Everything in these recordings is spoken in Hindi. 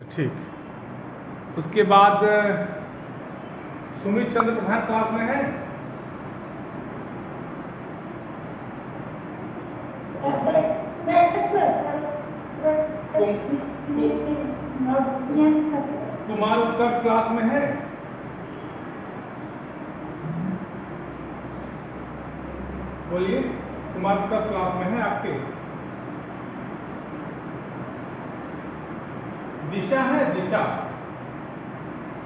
ठीक। उसके बाद सुमित चंद्र प्रधान क्लास में है। Yes sir. Kumar Utkarsh class में है। बोलिए, कुमार उत्कर्ष क्लास में है आपके। दिशा है, दिशा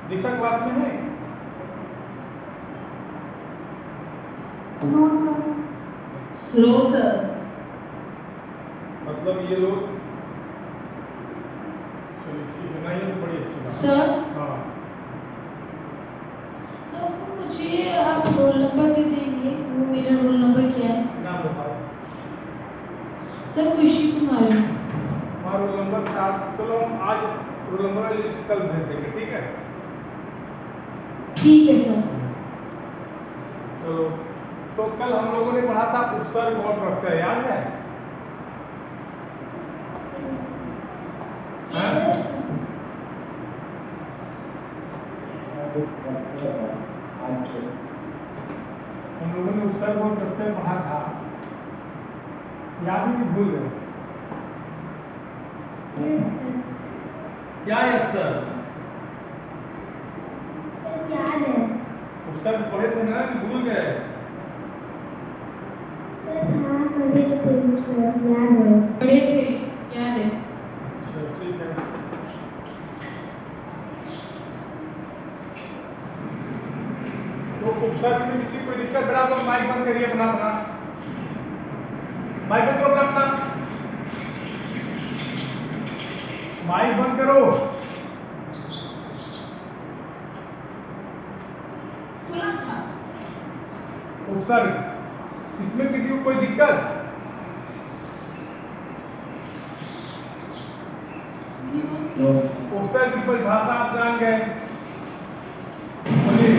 दिशा क्लास में है। No sir. No sir. मतलब ये लोग चलिए ठीक है, नहीं है तो बड़ी अच्छी बात। सर हाँ सर मुझे आप रोल नंबर दे देंगे, वो मेरा रोल नंबर क्या है? नाम बताओ। सर खुशी कुमारी। हमारा रोल नंबर 7। चलो हम आज रोल नंबर लिस्ट कल भेज देंगे, ठीक है। ठीक है सर। चलो, तो कल हम लोगों ने पढ़ा था उपसर्ग और प्रत्यय, याद है? हाँ? हम लोगों ने उपसर्ग और प्रत्यय पढ़ा था, याद है कि भूल गए? Yes sir. क्या यस सर? सर याद है। उपसर्ग पढ़े थे ना कि भूल गए? सर हाँ पढ़े थे सर, याद है। पढ़े थे, याद है। अच्छा ठीक है। तो उपसर्ग में किसी कोई दिक्कत? बेटा तो माइक बंद करिए अपना अपना, माइक बंद करो अपना अपना, माइक बंद करो। उपसर्ग, इसमें किसी को कोई दिक्कत? उपसर्ग की परिभाषा आप जान गए। बोलिए,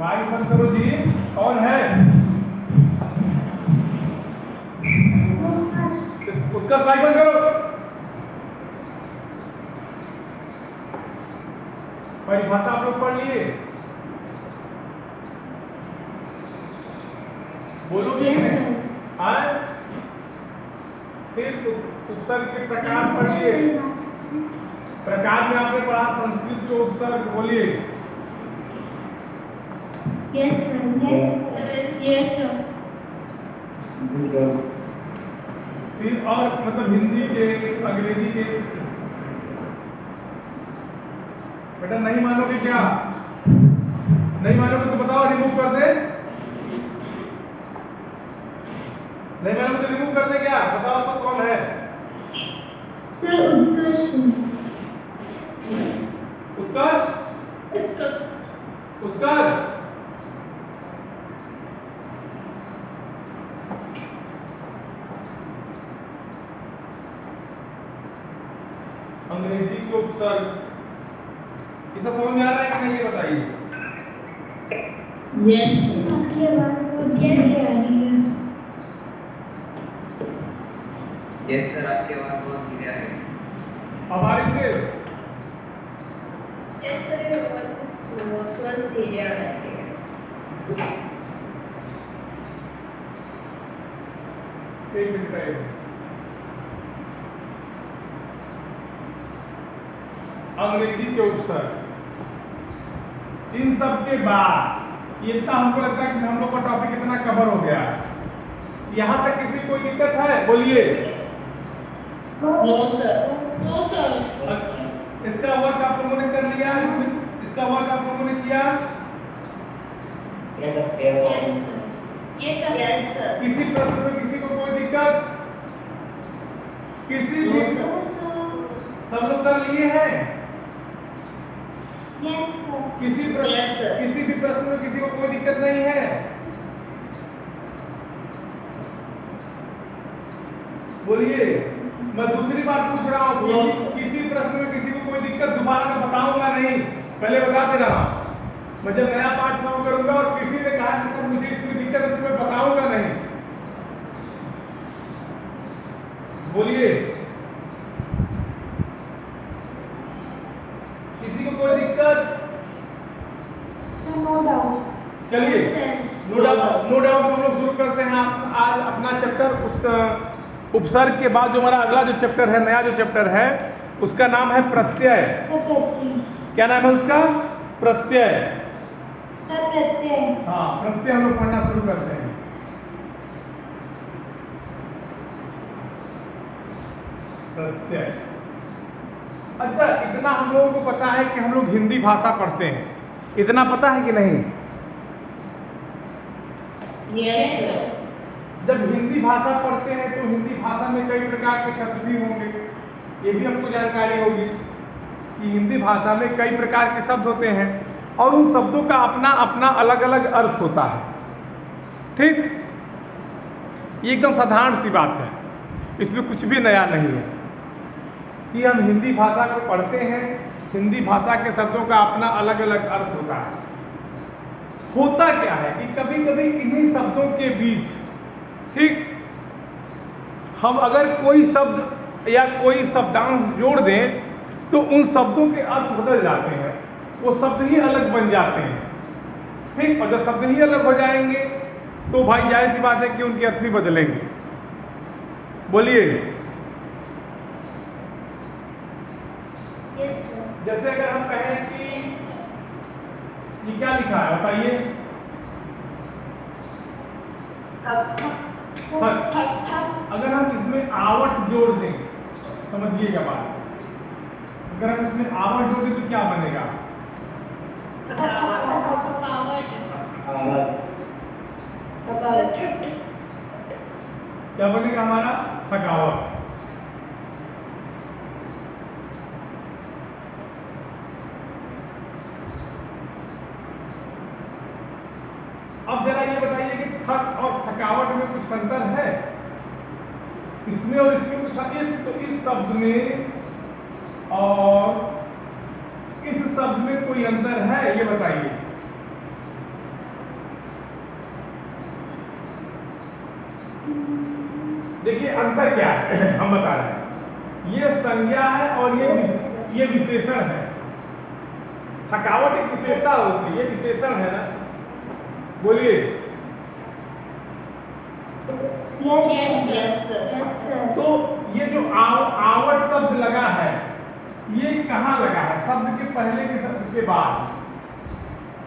माइक बंद करो जी। कौन है? उत्कर्ष, माइक बंद करो। परिभाषा आप लोग पढ़ लिए? बोलोगे? Yes sir. हाँ, फिर उपसर्ग के प्रकार पढ़ लिए। प्रकार में आपने पढ़ा संस्कृत के उपसर्ग, बोलिए। Yes sir. Yes sir. Yes sir. फिर और मतलब हिंदी के, अंग्रेजी के। बेटा नहीं मानोगे क्या? नहीं मानोगे तो बताओ, रिमूव कर दे। नहीं मानोगे तो रिमूव कर दे क्या? बताओ तो कौन है? सर उत्कर्ष। उत्कर्ष, उत्कर्ष। अंग्रेजी के उपसर्ग, ये सब समझ में आ रहा है कि नहीं, ये बताइए। आपकी आवाज बहुत धीरे आ रही है। यस सर, आपकी आवाज बहुत धीरे आ रही है। अब आ रही है? Yes, sir, your voice is slow. थोड़ा सा धीरे आ रहा है। एक मिनट का, एक मिनट। अंग्रेजी के उपसर्ग, इन सब के बाद ये इतना हमको लगता है कि हम लोग का टॉपिक इतना कवर हो गया है। यहाँ तक किसी को कोई दिक्कत है? बोलिए। No sir. No sir. इसका वर्क आप लोगों ने कर लिया? इसका वर्क आप लोगों ने किया? Yes, sir. Yes sir. किसी प्रश्न में किसी को कोई दिक्कत? किसी भी? सब लोग कर लिए हैं? Yes sir. किसी प्रश्न, किसी भी प्रश्न में किसी को कोई दिक्कत नहीं है? बोलिए। मैं दूसरी बार पूछ रहा हूँ, किसी प्रश्न में किसी को कोई दिक्कत? दोबारा मैं बताऊंगा नहीं, पहले बता दे रहा हूं। मैं जब नया पाठ शुरू करूंगा और किसी ने कहा कि सर मुझे इसमें दिक्कत है, तो मैं बताऊंगा नहीं। बोलिए। चलिए Yes, sir. नो डाउट हम लोग शुरू करते हैं आज अपना चैप्टर। उपसर्ग के बाद जो हमारा अगला जो चैप्टर है, नया जो चैप्टर है, उसका नाम है प्रत्यय। सर प्रत्यय। क्या नाम है उसका? प्रत्यय। सर प्रत्यय। हाँ, प्रत्यय हम लोग पढ़ना शुरू करते हैं। प्रत्यय। अच्छा, इतना हम लोगों को पता है कि हम लोग हिंदी भाषा पढ़ते हैं, इतना पता है कि नहीं? Yes sir. जब हिंदी भाषा पढ़ते हैं तो हिंदी भाषा में कई प्रकार के शब्द भी होंगे, ये भी हमको जानकारी होगी कि हिंदी भाषा में कई प्रकार के शब्द होते हैं और उन शब्दों का अपना अपना अलग अलग अर्थ होता है। ठीक, ये एकदम साधारण सी बात है, इसमें कुछ भी नया नहीं है कि हम हिंदी भाषा को पढ़ते हैं, हिंदी भाषा के शब्दों का अपना अलग अलग अर्थ होता है। होता क्या है कि कभी कभी इन्हीं शब्दों के बीच, ठीक, हम अगर कोई शब्द या कोई शब्दांश जोड़ दें तो उन शब्दों के अर्थ बदल जाते हैं, वो शब्द ही अलग बन जाते हैं। ठीक, और जब शब्द ही अलग हो जाएंगे तो भाई जाहिर सी बात है कि उनके अर्थ भी बदलेंगे। बोलिए। Yes, sir. जैसे अगर हम कहें कि ये क्या लिखा है बताइए? अगर हम इसमें आवट जोड़ दें, समझिएगा बात, अगर हम इसमें आवट जोड़ दें तो क्या बनेगा? क्या बनेगा हमारा? थकावट। अब जरा ये बताइए कि थक और थकावट में कुछ अंतर है? इसमें और इसमें कुछ तो इस शब्द में और इस शब्द में कोई अंतर है? ये बताइए। देखिए अंतर क्या है हम बता रहे हैं। ये संज्ञा है और ये विशेषण है। थकावट एक विशेषता होती है, ये विशेषण है ना। बोलिए। Yes, sir. तो ये जो आवट शब्द लगा है, ये कहाँ लगा है? शब्द के पहले के शब्द के बाद?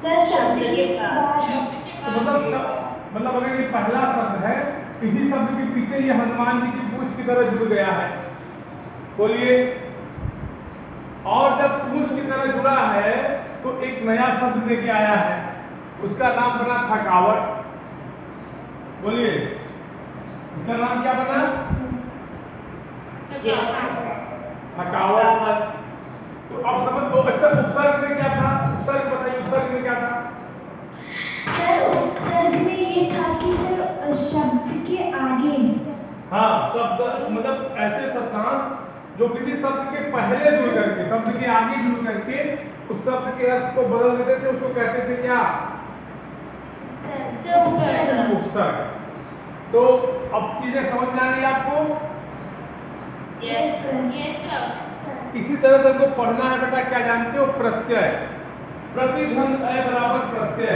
सर शब्द के बाद। तो मतलब अगर ये पहला शब्द है, इसी शब्द के पीछे ये हनुमान जी की पूंछ की तरह जुड़ गया है। बोलिए। और जब पूंछ की तरह जुड़ा है तो एक नया शब्द लेके आया है, उसका नाम बना थकावट। बोलिए, उसका नाम क्या बना? थकावट। तो अब समझ लो। अच्छा, उपसर्ग में क्या था? उपसर्ग बताइए, उपसर्ग में क्या था? सर उपसर्ग में ये था कि सर शब्द के आगे। हाँ, शब्द मतलब ऐसे शब्दांश जो किसी शब्द के पहले जुड़ करके, शब्द के आगे जुड़ करके उस शब्द के अर्थ को बदल देते थे, उसको कहते थे क्या? उपसर्ग। तो अब चीजें समझ में आ रही आपको? Yes, sir. इसी तरह से हमको पढ़ना है बेटा, क्या जानते हो? प्रत्यय। प्रतिधन अ बराबर प्रत्यय।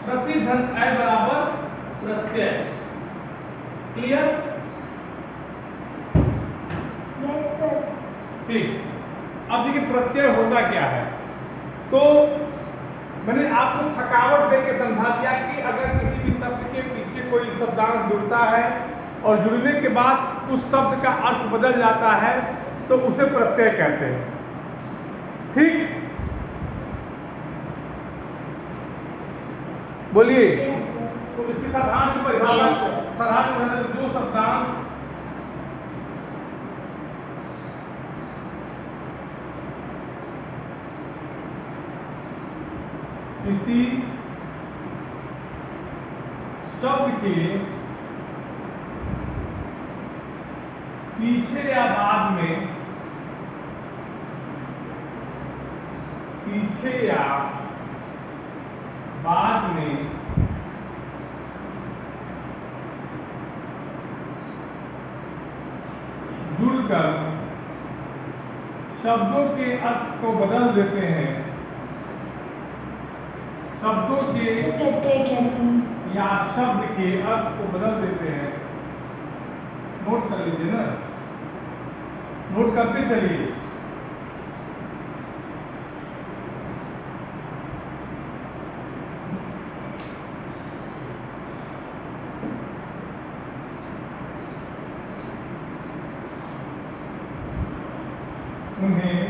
प्रतिधन अ बराबर प्रत्यय। क्लियर? Yes, sir. ठीक। अब देखिए प्रत्यय होता क्या है। तो मैंने आपको थकावट देके समझा दिया कि अगर किसी भी शब्द के पीछे कोई शब्दांश जुड़ता है और जुड़ने के बाद उस शब्द का अर्थ बदल जाता है तो उसे प्रत्यय कहते हैं। ठीक, बोलिए। Yes, sir. तो इसकी साधारण परिभाषा, साधारण जो शब्दांश किसी शब्द के पीछे या बाद में, पीछे या बाद में जुड़कर शब्दों के अर्थ को बदल देते हैं, शब्दों के प्रत्यय कहते हैं। या शब्द के अर्थ को बदल देते हैं। नोट कर लीजिए ना, नोट करते चलिए। उन्हें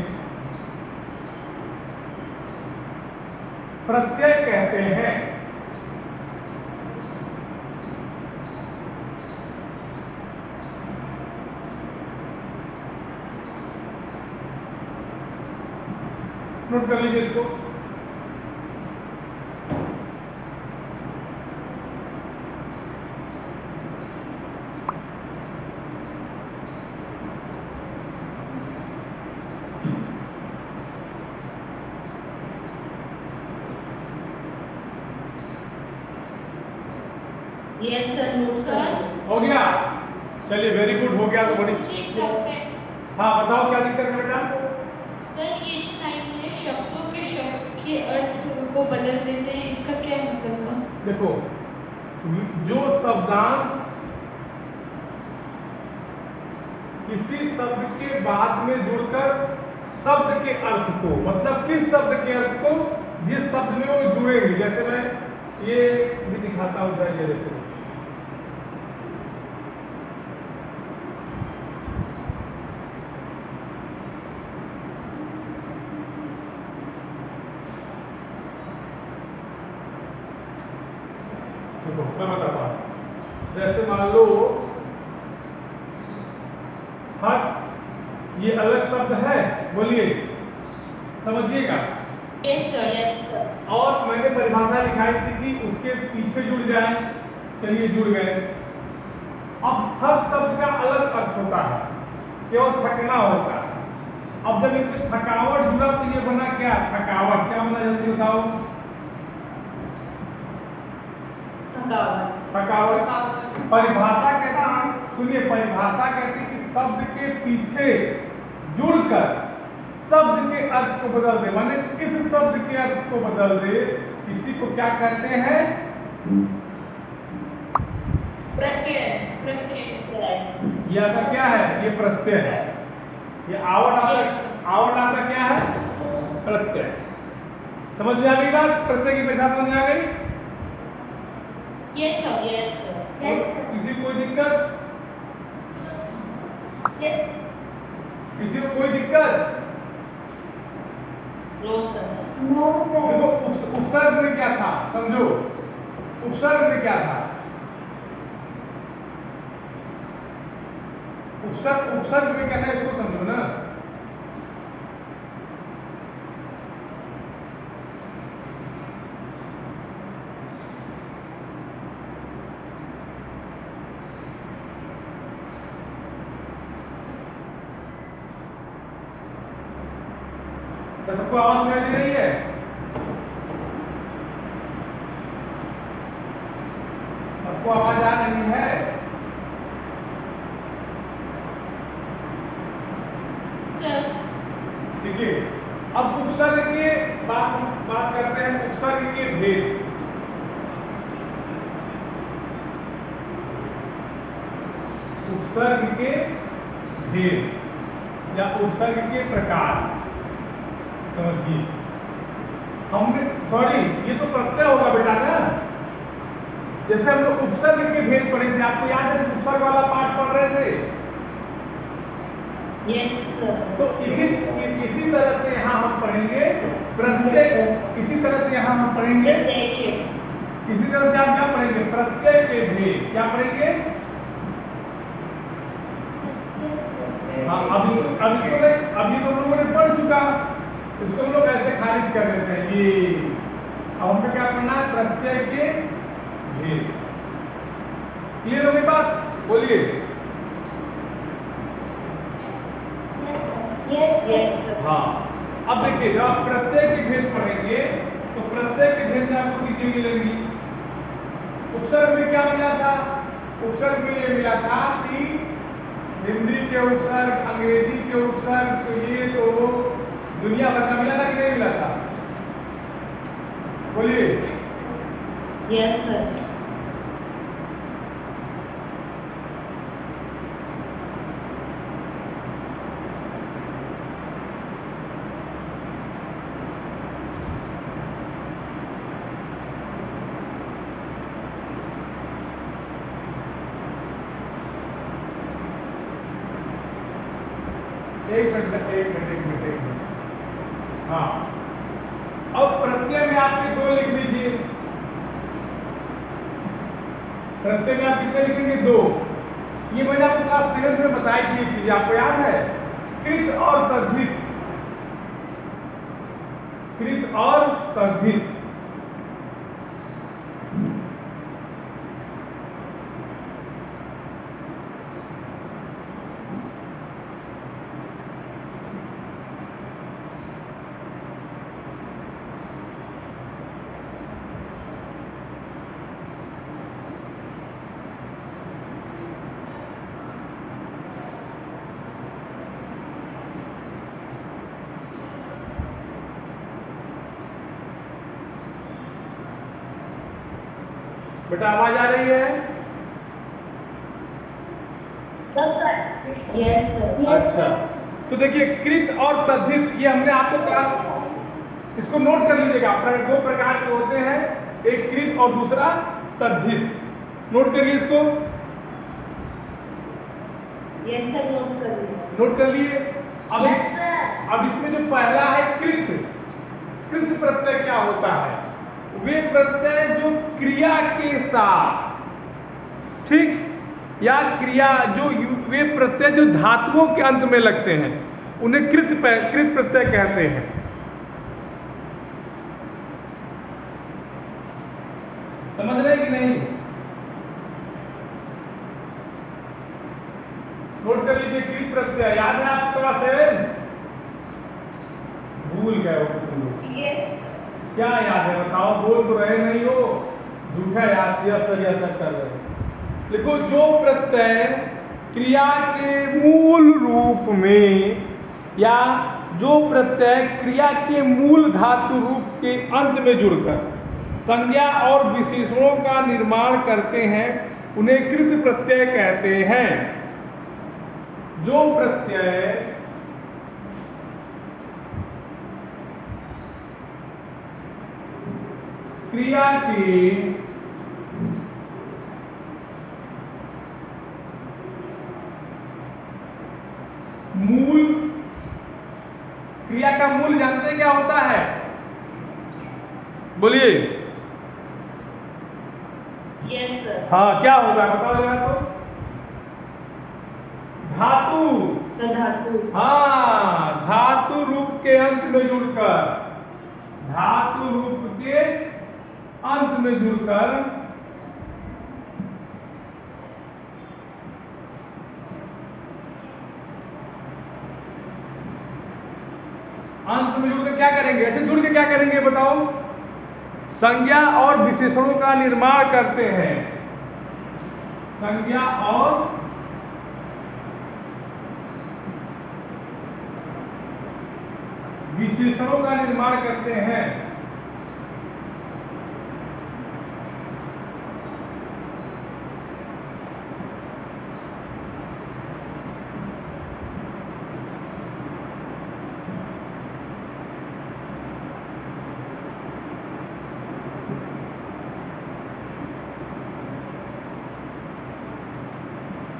प्रत्यय कहते हैं। नोट कर लीजिए इसको। यस सर, नोट कर। हो गया, चलिए वेरी गुड, हो गया तो बड़ी। हाँ बताओ क्या दिक्कत है बेटा। सर ये जो लाइन है, शब्दों के शब्द के अर्थ को बदल देते हैं, इसका क्या मतलब हुआ? देखो, जो शब्दांश किसी शब्द के बाद में जुड़कर शब्द के अर्थ को, मतलब किस शब्द के अर्थ को जिस शब्द में वो जुड़ेंगे। जैसे मैं ये भी दिखाता हूं, ये देखो, देखो मैं बताता हूं। जैसे मान लो हट, ये अलग शब्द है, बोलिए, समझिएगा। Yes sir, yes sir. और मैंने परिभाषा लिखाई थी कि उसके पीछे जुड़ जाए। चलिए जुड़ गए। अब थक शब्द का अलग अर्थ होता है, केवल थकना होता है। अब जब इसमें थकावट जुड़ा तो ये बना क्या? थकावट। क्या बना, जल्दी बताओ। थकावट। परिभाषा कहता है, सुनिए, परिभाषा कहती है कि शब्द के पीछे जुड़कर शब्द के अर्थ को बदल दे, माने इस शब्द के अर्थ को बदल दे, इसी को क्या कहते हैं? प्रत्यय। प्रत्यय ये आपका क्या है? ये प्रत्यय है। ये आवट आपका क्या है? प्रत्यय। समझ में आ गई बात? प्रत्यय की परिभाषा समझ में आ गई? Yes sir, yes sir. किसी को कोई दिक्कत? किसी को कोई दिक्कत? No sir. No sir. देखो, उपसर्ग में क्या था समझो। उपसर्ग में क्या था? उपसर्ग में क्या था, इसको समझो ना। तो सबको आवाज सुनाई दे रही है? सबको आवाज आ रही है? देखिए, अब उपसर्ग के बात करते हैं। उपसर्ग के भेद। उपसर्ग के भेद या उपसर्ग के प्रकार समझिए। हमने, सॉरी, ये तो प्रत्यय होगा बेटा ना। जैसे हम लोग उपसर्ग के भेद पढ़े थे, आपको याद है उपसर्ग वाला पाठ पढ़ रहे थे? तो इसी तरह से यहाँ हम पढ़ेंगे प्रत्यय। इसी तरह से यहाँ हम पढ़ेंगे, इसी तरह से आप क्या पढ़ेंगे? प्रत्यय के भेद। क्या पढ़ेंगे? हाँ, अभी तो लोगों ने पढ़ चुका, इसको हम लोग ऐसे खारिज कर देते हैं। ये अब हमको क्या करना है? प्रत्यय के भेद। क्लियर हो गई बात? बोलिए। हाँ, अब देखिए, जब आप प्रत्यय के भेद पढ़ेंगे तो प्रत्यय के भेद में आपको चीजें मिलेंगी। उपसर्ग में क्या मिला था? उपसर्ग में ये मिला था कि हिंदी के उपसर्ग, अंग्रेजी के उपसर्ग, तो ये तो दुनिया भर का मिला था कि नहीं मिला था? बोलिए। Yes, sir. एक मिनट। हाँ, अब प्रत्यय में आपके 2 लिख लीजिए। प्रत्यय में आप कितने लिखेंगे? 2। ये मैंने आपको क्लास 7 में बताई थी, ये चीजें आपको याद है? कृत और तद्धित। कृत और तद्धित। बेटा आवाज आ रही है? Yes, sir. Yes, sir. अच्छा, तो देखिए कृत और तद्धित, ये हमने आपको क्लास, इसको नोट कर लीजिएगा। 2 प्रकार के होते हैं, एक कृत और दूसरा तद्धित। नोट करिए इसको। Yes, sir. Note कर लिया। नोट कर लिए? Yes, sir. अब इसमें जो पहला है कृत, कृत प्रत्यय क्या होता है? वे प्रत्यय जो क्रिया के साथ, ठीक, या क्रिया जो वे प्रत्यय जो धातुओं के अंत में लगते हैं, उन्हें कृत प्रत्यय कहते हैं। समझ रहे कि नहीं? नोट कर लीजिए कृत प्रत्यय। याद है आपको क्लास 7? भूल गए हो तुम लोग? Yes. क्या याद है बताओ? बोल तो रहे नहीं हो, झूठा याद किया सर कर रहे हो। देखो, जो प्रत्यय क्रिया के मूल रूप में, या जो प्रत्यय क्रिया के मूल धातु रूप के अंत में जुड़कर संज्ञा और विशेषणों का निर्माण करते हैं, उन्हें कृत प्रत्यय कहते हैं। जो प्रत्यय क्रिया के मूल, क्रिया का मूल जानते हैं क्या होता है? बोलिए। Yes, sir. हाँ, क्या होगा बताओ जरा तो? धातु। Sir, धातु। हाँ, धातु रूप के अंत में जुड़कर, धातु रूप के अंत में जुड़कर अंत में जुड़कर क्या करेंगे? ऐसे जुड़ के क्या करेंगे बताओ? संज्ञा और विशेषणों का निर्माण करते हैं। संज्ञा और विशेषणों का निर्माण करते हैं।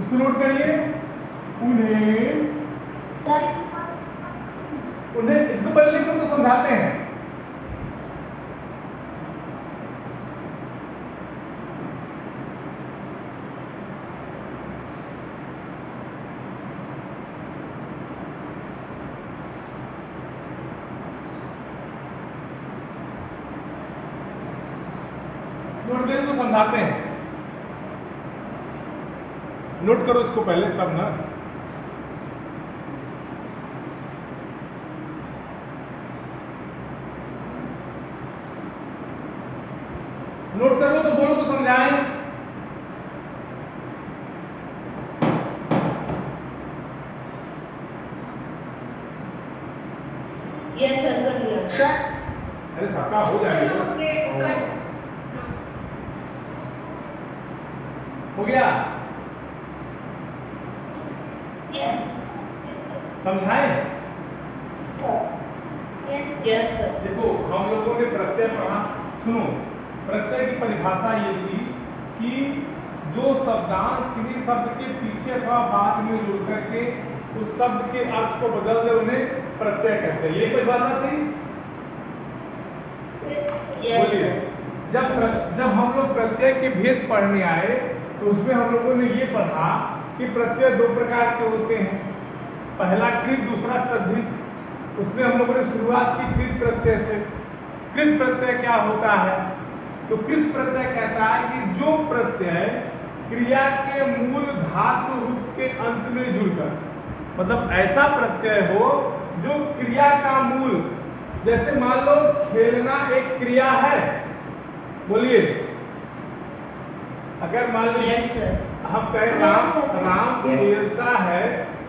इसको नोट करिए। उन्हें इसको पहले लिखो तो समझाते हैं। नोट करिए तो समझाते हैं। नोट करो इसको पहले, तब ना। नोट कर लो तो बोलो तो समझाएं। Yes, sir. कर लिया। अरे सबका हो जाएगा। हो गया? Yes. समझाएं? Yes. Yes, sir. देखो हम लोगों ने प्रत्यय पढ़ा, सुनो, प्रत्यय की परिभाषा ये थी कि जो शब्दांश किसी शब्द के पीछे अथवा बाद में जुड़ करके उस शब्द के अर्थ को बदल दे उन्हें प्रत्यय कहते हैं। ये परिभाषा थी। Yes, बोलिए। sir. जब हम लोग प्रत्यय के भेद पढ़ने आए तो उसमें हम लोगों ने ये पढ़ा कि प्रत्यय दो प्रकार के होते हैं, पहला कृत, दूसरा तद्धित। उसमें हम लोगों ने शुरुआत की कृत प्रत्यय से। कृत प्रत्यय क्या होता है? तो कृत प्रत्यय कहता है कि जो प्रत्यय क्रिया के मूल धातु रूप के अंत में जुड़कर, मतलब ऐसा प्रत्यय हो जो क्रिया का मूल, जैसे मान लो खेलना एक क्रिया है, बोलिए। अगर मान लीजिए Yes, sir. हम कहें Yes, sir. राम खेलता है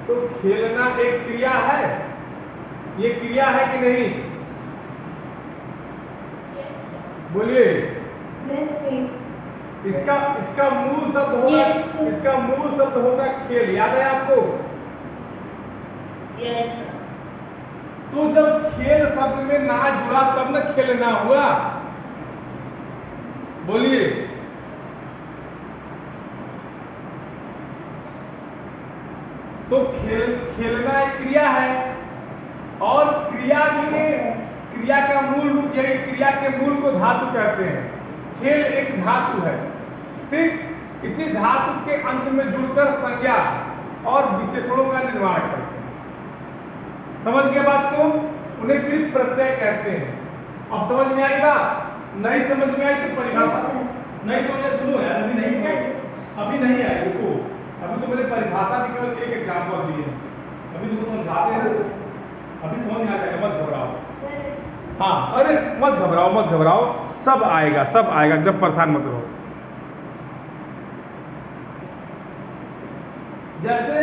तो खेलना एक क्रिया है, ये क्रिया है कि नहीं? बोलिए। Yes, sir. इसका मूल शब्द होगा, Yes, sir. इसका मूल शब्द होगा खेल, याद है आपको? Yes, sir. तो जब खेल शब्द में ना जुड़ा तब ना खेलना हुआ। बोलिए। तो खेलना एक क्रिया है और क्रिया का मूल रूप, यही क्रिया के मूल को धातु कहते हैं। खेल एक धातु है, ठीक? इसी धातु के अंत में जुड़कर संज्ञा और विशेषणों का निर्माण करते हैं। समझ गए बात को? उन्हें कृत प्रत्यय कहते हैं। अब समझ में आई बात? नहीं समझ में आई तो परिभाषा नहीं समझे, सुनो यार, अभी नहीं आई, रुको। अभी तो मैंने परिभाषा की केवल एक एग्जांपल दी है, अभी तुमको समझाते हैं ना, अभी समझ में आ जाएगा, मत घबराओ। हाँ, अरे मत घबराओ, मत घबराओ, सब आएगा, सब आएगा, एकदम परेशान मत रहो। जैसे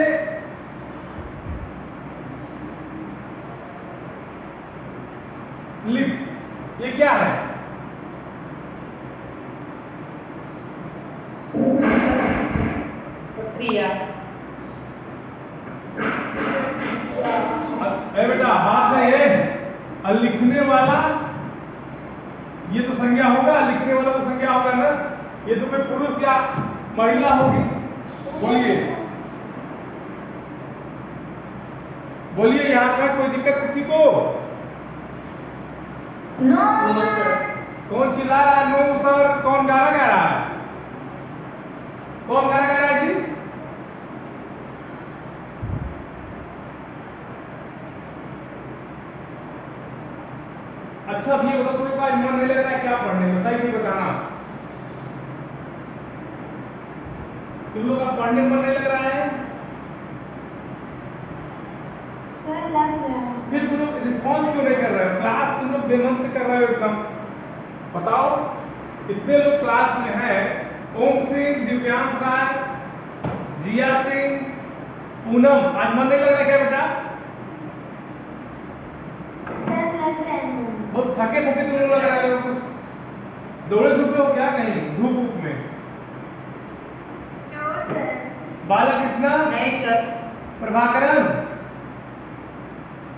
लिख, ये क्या है? क्रिया। बेटा बात नहीं है, और लिखने वाला ये तो संज्ञा होगा, लिखने वाला तो संज्ञा होगा ना, ये तो कोई पुरुष या महिला होगी। बोलिए, बोलिए, यहाँ का कोई दिक्कत किसी को? No. No, sir. कौन चिल्ला रहा है? No sir. कौन गाना गा रहा है? कौन गाना गा रहा है जी? अच्छा, अब ये बताओ, तुम लोग का आज मन नहीं लग रहा है क्या पढ़ने में? सही सही बताना। तुम लोग का पढ़ने में मन नहीं लग रहा है? सर लग रहा है। फिर तुम लोग रिस्पॉन्स क्यों नहीं कर रहे हो? क्लास तुम लोग बेमन से कर रहे हो एकदम। बताओ, इतने लोग क्लास में हैं, ओम सिंह, दिव्यांश राय, जिया सिंह, पूनम, आज मन नहीं लग रहा क्या बेटा? सर लग रहा है। बहुत थके थके तुम लोग लग रहे हो, कुछ दौड़े धूपे हो क्या? नहीं, धूप धूप में। No, sir. बालकृष्णा, नहीं, सर. प्रभाकरन,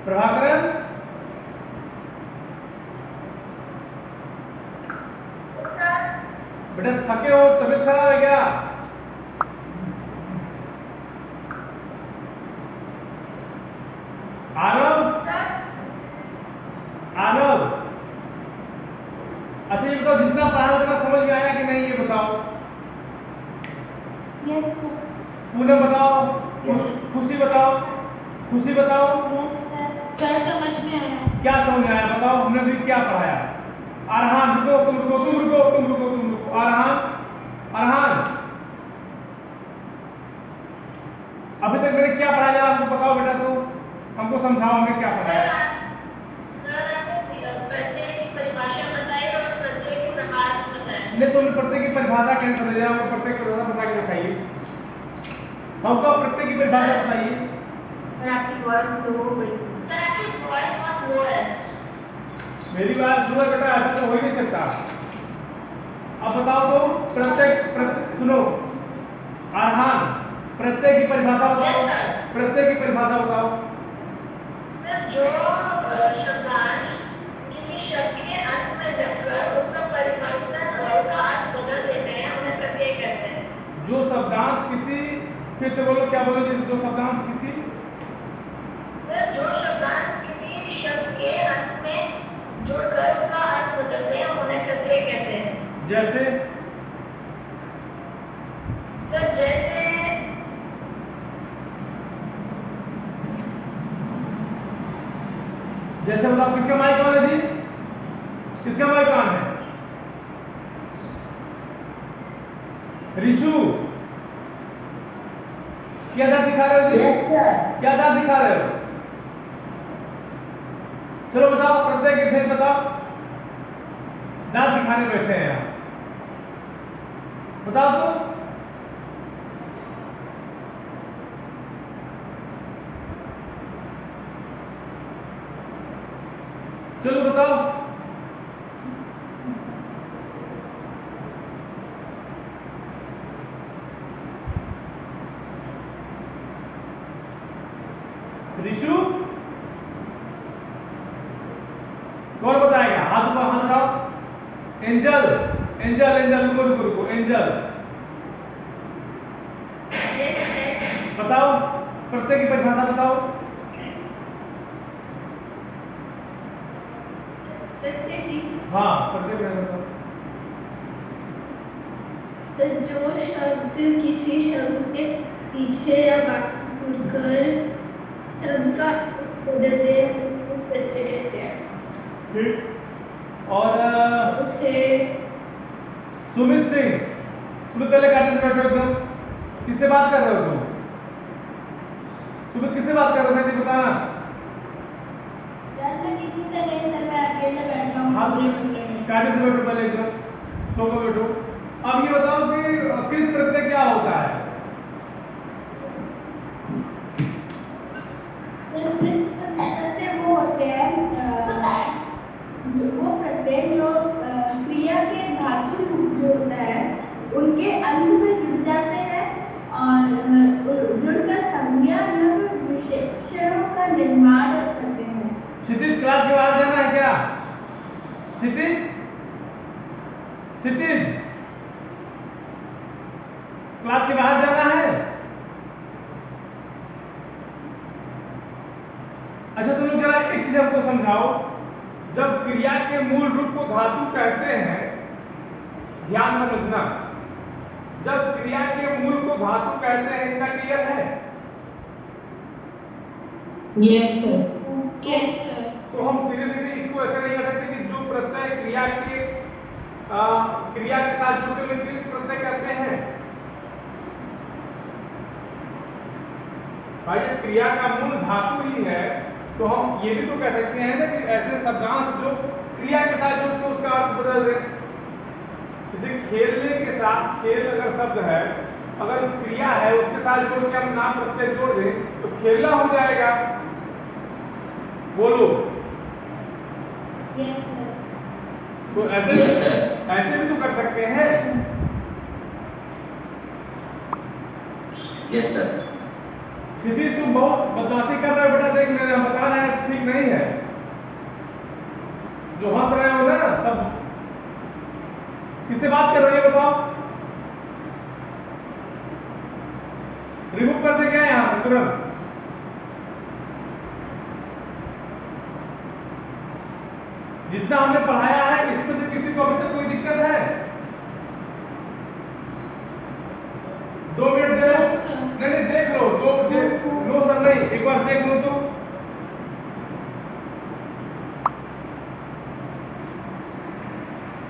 प्रभाकरन, Sir. बेटा थके हो, तबीयत खराब है क्या? आरव, Sir. आरव, अच्छा ये बताओ, जितना पढ़ा उतना समझ में आया कि नहीं, ये बताओ। Yes, sir. पूनम बताओ, खुशी बताओ, खुशी बताओ, Yes, sir. सर समझ में आया। क्या समझ में आया बताओ? हमने भी क्या पढ़ाया? अरहान, रुको, तुम रुको, तुम रुको, तुम रुको, तुम रुको। अरहान, अरहान, अभी तक मैंने क्या पढ़ाया जरा हमको बताओ बेटा, तो हमको समझाओ हमने क्या पढ़ाया। सर आपने प्रत्यय की परिभाषा बताई और प्रत्यय के प्रकार बताए। नहीं, तुमने प्रत्यय की परिभाषा कैसे समझे? हमको प्रत्यय की परिभाषा बता के दिखाइए, हमको प्रत्यय की परिभाषा बताइए। और आपकी वॉइस लो हो गई। सर आपकी वॉइस बहुत लो है। मेरी बात सुनो बेटा, ऐसा तो हो ही नहीं सकता। अब बताओ तो, प्रत्यय सुनो, अरहान, प्रत्यय की परिभाषा Yes, बताओ। sir. प्रत्यय की परिभाषा बताओ। सर जो शब्दांश किसी शब्द के अंत में लगकर उसका परिवर्तन उसका अर्थ बदल देते हैं उन्हें प्रत्यय कहते हैं। जो शब्दांश किसी, फिर से बोलो, क्या बोलोगे? जो शब्दांश किसी, सर जो शब्दांश किसी शब्द के अंत में जुड़कर उसका अर्थ बदलते हैं उन्हें प्रत्यय कहते हैं। जैसे सर जैसे जैसे बताओ, किसका माइक ऑन है जी? किसका माइक ऑन है? रिशु, क्या दांत दिखा रहे हो जी? Yes sir. क्या दांत दिखा रहे हो? चलो बताओ, प्रत्यय के भेद बताओ। दांत दिखाने बैठे हैं यहाँ, बताओ तो। चलो बताओ। रिशु, कौन बताएगा? हाथ ऊपर, हाथ उठाओ। एंजल, एंजल, एंजल, रुको रुको रुको, एंजल बताओ, प्रत्यय की परिभाषा बताओ। हाँ, प्रत्यय की परिभाषा बताओ। जो शब्द किसी शब्द के पीछे या बाद जुड़कर शब्द का अर्थ बदलते हैं उन्हें प्रत्यय कहते हैं। ठीक। और उसे सुमित सिंह, सुमित पहले काटे से बैठो एकदम। किससे बात कर रहे हो तुम? सुमित किससे बात कर रहे हो? सही से बताना। यार मैं किसी से नहीं सर, मैं अकेले बैठ रहा हूँ। हाँ, काटे से बैठो पहले, एकदम सो को बैठो। अब ये बताओ कि कृत प्रत्यय क्या होता है? सर कृत प्रत्यय वो होते हैं वो प्रत्यय जो क्रिया के धातु जो होता है उनके अंत में जुड़ जाते हैं और जुड़कर संज्ञा या विशेषणों का निर्माण करते हैं। क्षितिज, क्लास के बाहर जाना है क्या? क्षितिज, क्षितिज, क्लास के बाहर जाना है? अच्छा, तुम लोग जरा एक चीज हमको समझाओ। जब क्रिया के मूल रूप को धातु कहते हैं, ध्यान समझना, जब क्रिया के मूल को धातु कहते हैं, इतना क्लियर है? Yes sir. Yes sir. तो हम सीधे सीधे इसको ऐसे नहीं कह सकते कि जो प्रत्यय क्रिया के साथ जुड़ते हुए कृत प्रत्यय कहते हैं। भाई, जब क्रिया का मूल धातु ही है तो हम ये भी तो कह सकते हैं ना कि ऐसे शब्दांश जो क्रिया के साथ जुड़ के उसका अर्थ बदल दें। जैसे खेलने के साथ, खेल अगर शब्द है, अगर उस क्रिया है उसके साथ जोड़ के हम नाम प्रत्यय जोड़ दें तो खेलना हो जाएगा। बोलो। Yes sir. तो ऐसे भी तो कर सकते हैं। Yes sir. क्षितिज, तुम बहुत बदमाशी कर रहे हो बेटा, देख ले रहे हैं, बता रहे हैं ठीक नहीं है। जो हंस रहे हो ना सब, किससे बात कर रहे हो ये बताओ? रिमूव कर दे क्या यहां से तुरंत? जितना हमने पढ़ाया है इसमें से किसी को अभी तक कोई दिक्कत है?